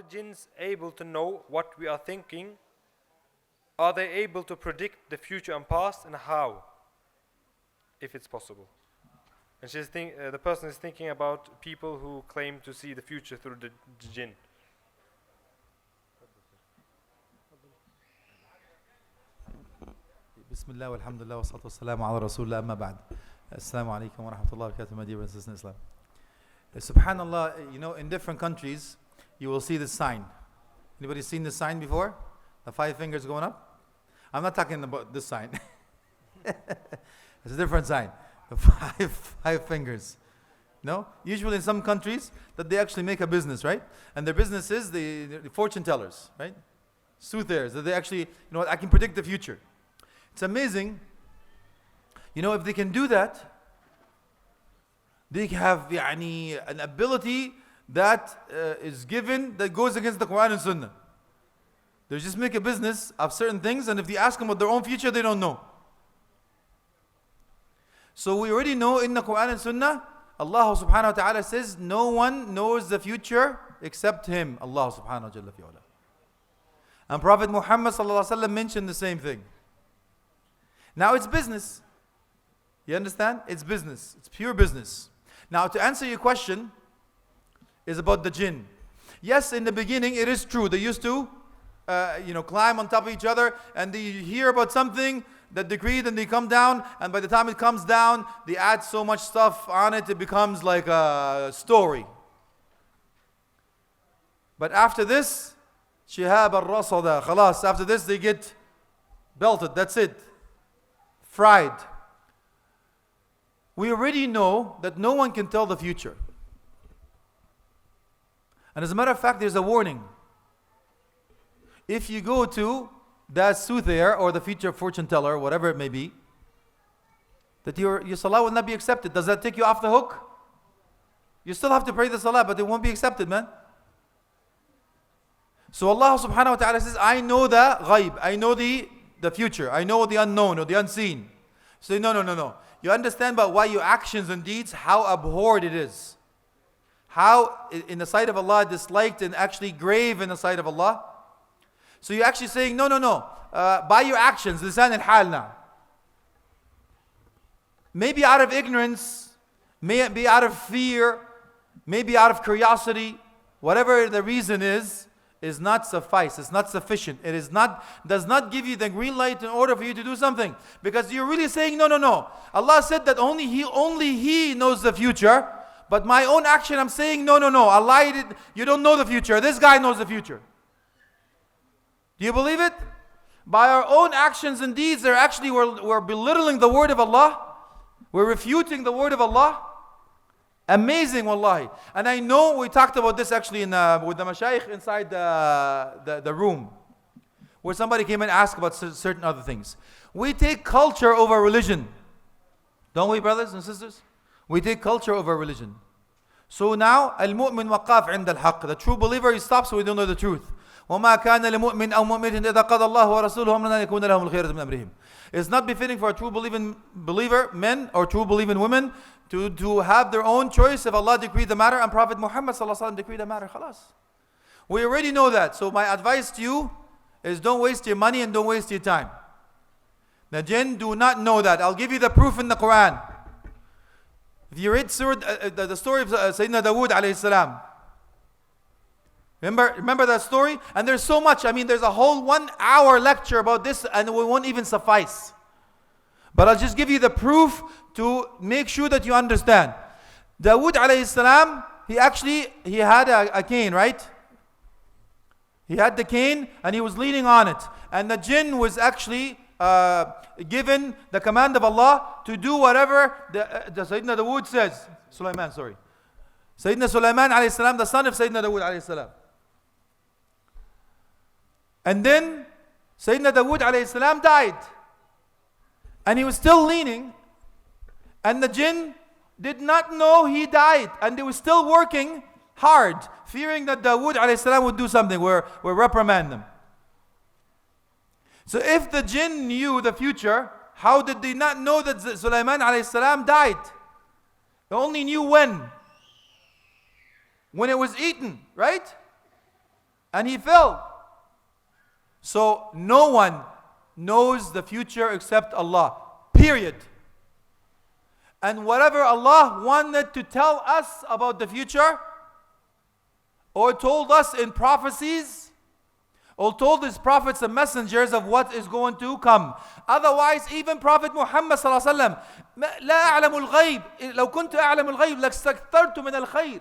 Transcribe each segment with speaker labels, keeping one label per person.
Speaker 1: the jinns able to know what we are thinking? Are they able to predict the future and past, and how, if it's possible? And the person is thinking about people who claim to see the future through the jinn.
Speaker 2: Bismillah walhamdulillah wa salatu wassalamu ala rasulullah amma ba'd. Assalamu alaikum wa rahmatullahi wa barakatuh, my dear brothers and sisters in Islam. Subhanallah, you know, in different countries, you will see this sign. Anybody seen this sign before? The 5 fingers going up? I'm not talking about this sign. It's a different sign. The five fingers. No? Usually in some countries that they actually make a business, right? And their business is the fortune tellers, right? Soothsayers. That they actually, you know what, I can predict the future. It's amazing. You know, if they can do that, they have an ability that is given that goes against the Quran and Sunnah. They just make a business of certain things, and if they ask them about their own future, they don't know. So we already know in the Quran and Sunnah, Allah subhanahu wa ta'ala says, no one knows the future except Him, Allah subhanahu wa ta'ala. And Prophet Muhammad sallallahu alaihi wasallam mentioned the same thing. Now it's business. You understand? It's business. It's pure business. Now to answer your question is about the jinn. Yes, in the beginning it is true. They used to climb on top of each other, and they hear about something that decreed, and they come down, and by the time it comes down, they add so much stuff on it, it becomes like a story. But after this, shihab al-rasada, khalas, after this they get belted, that's it. Fried. We already know that no one can tell the future. And as a matter of fact, there's a warning. If you go to that soothsayer or the future fortune teller, whatever it may be, that your salah will not be accepted. Does that take you off the hook? You still have to pray the salah, but it won't be accepted, man. So Allah subhanahu wa ta'ala says, I know the ghaib, I know the future, I know the unknown or the unseen. So no. You understand about why your actions and deeds, how abhorred it is. How in the sight of Allah disliked and actually grave in the sight of Allah. So you're actually saying, no. By your actions, lisan al-hal now. Maybe out of ignorance, maybe out of fear, maybe out of curiosity, whatever the reason is not suffice. It's not sufficient. It does not give you the green light in order for you to do something. Because you're really saying, no. Allah said that only He knows the future. But my own action, I'm saying, no. Allah, you don't know the future. This guy knows the future. Do you believe it? By our own actions and deeds, we're belittling the word of Allah. We're refuting the word of Allah. Amazing, wallahi. And I know we talked about this actually with the mashayikh inside the room, where somebody came and asked about certain other things. We take culture over religion. Don't we, brothers and sisters? We take culture over religion. So now, al-mu'min waqaf 'inda al-haqq. The true believer, he stops so we don't know the truth. وَمَا كَانَ لِمُؤْمِنٍ أَوْ مُؤْمِنٍ إِذَا قَضَى اللَّهُ وَرَسُولُهُ أَمْرًا أَن يَكُونَ لَهُمُ الْخِيَرَةُ مِنْ أَمْرِهِمْ. It's not befitting for a true believing believer, men, or true believing women, to have their own choice if Allah decreed the matter and Prophet Muhammad sallallahu alaihi wasallam decreed the matter. Khalas. We already know that. So my advice to you is don't waste your money and don't waste your time. The jinn do not know that. I'll give you the proof in the Quran. If you read the story of Sayyidina Dawood alayhi salam. Remember that story? And there's so much. I mean, there's a whole 1 hour lecture about this and it won't even suffice. But I'll just give you the proof to make sure that you understand. Dawood alayhi salam, he had a cane, right? He had the cane and he was leaning on it. And the jinn was actually given the command of Allah to do whatever the Sayyidina Dawood says. Sayyidina Sulaiman alayhi salam, the son of Sayyidina Dawood alayhi salam. And then Sayyidina Dawood alayhi salam died. And he was still leaning. And the jinn did not know he died. And they were still working hard, fearing that Dawood alayhi salam would do something, will reprimand them. So if the jinn knew the future, how did they not know that Sulaiman alayhi salam died? They only knew when. When it was eaten, right? and he fell. So no one knows the future except Allah. Period. And whatever Allah wanted to tell us about the future, or told us in prophecies, or told his prophets and messengers of what is going to come. Otherwise, even Prophet Muhammad صلى الله عليه وسلم, لا أعلم الغيب لو كنت أعلم الغيب لاستكثرت من الخير.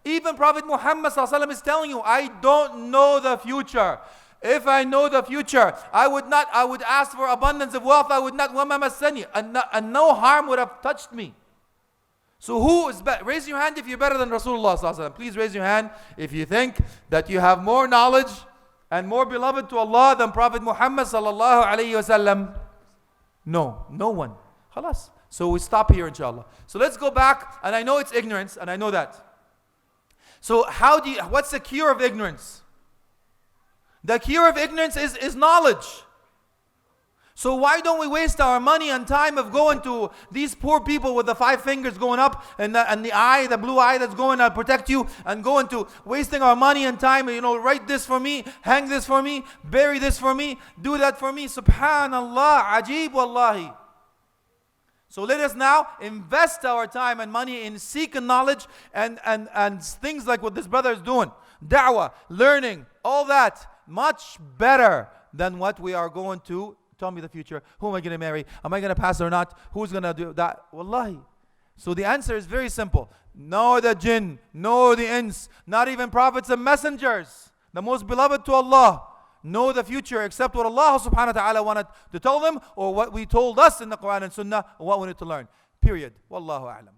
Speaker 2: Even Prophet Muhammad صلى الله عليه وسلم is telling you, I don't know the future. If I know the future, I would ask for abundance of wealth. I would not, وَمَا مَسَّنِي, and no harm would have touched me. So who is better? Raise your hand if you're better than Rasulullah sallallahu alaihi wasallam. Please raise your hand if you think that you have more knowledge and more beloved to Allah than Prophet Muhammad sallallahu alaihi wasallam. No, no one. Khalas. So we stop here inshallah. So let's go back, and I know it's ignorance, and I know that. So what's the cure of ignorance? The cure of ignorance is knowledge. So why don't we waste our money and time of going to these poor people with the 5 fingers going up and the eye, the blue eye that's going to protect you, and going to wasting our money and time, write this for me, hang this for me, bury this for me, do that for me. Subhanallah, ajib wallahi. So let us now invest our time and money in seeking knowledge and things like what this brother is doing. Da'wah, learning, all that. Much better than what we are going to tell me the future. Who am I going to marry? Am I going to pass or not? Who's going to do that? Wallahi. So the answer is very simple. No the jinn, no the ins, not even prophets and messengers, the most beloved to Allah, know the future except what Allah subhanahu wa ta'ala wanted to tell them, or what we told us in the Quran and Sunnah, or what we need to learn. Period. Wallahu a'lam.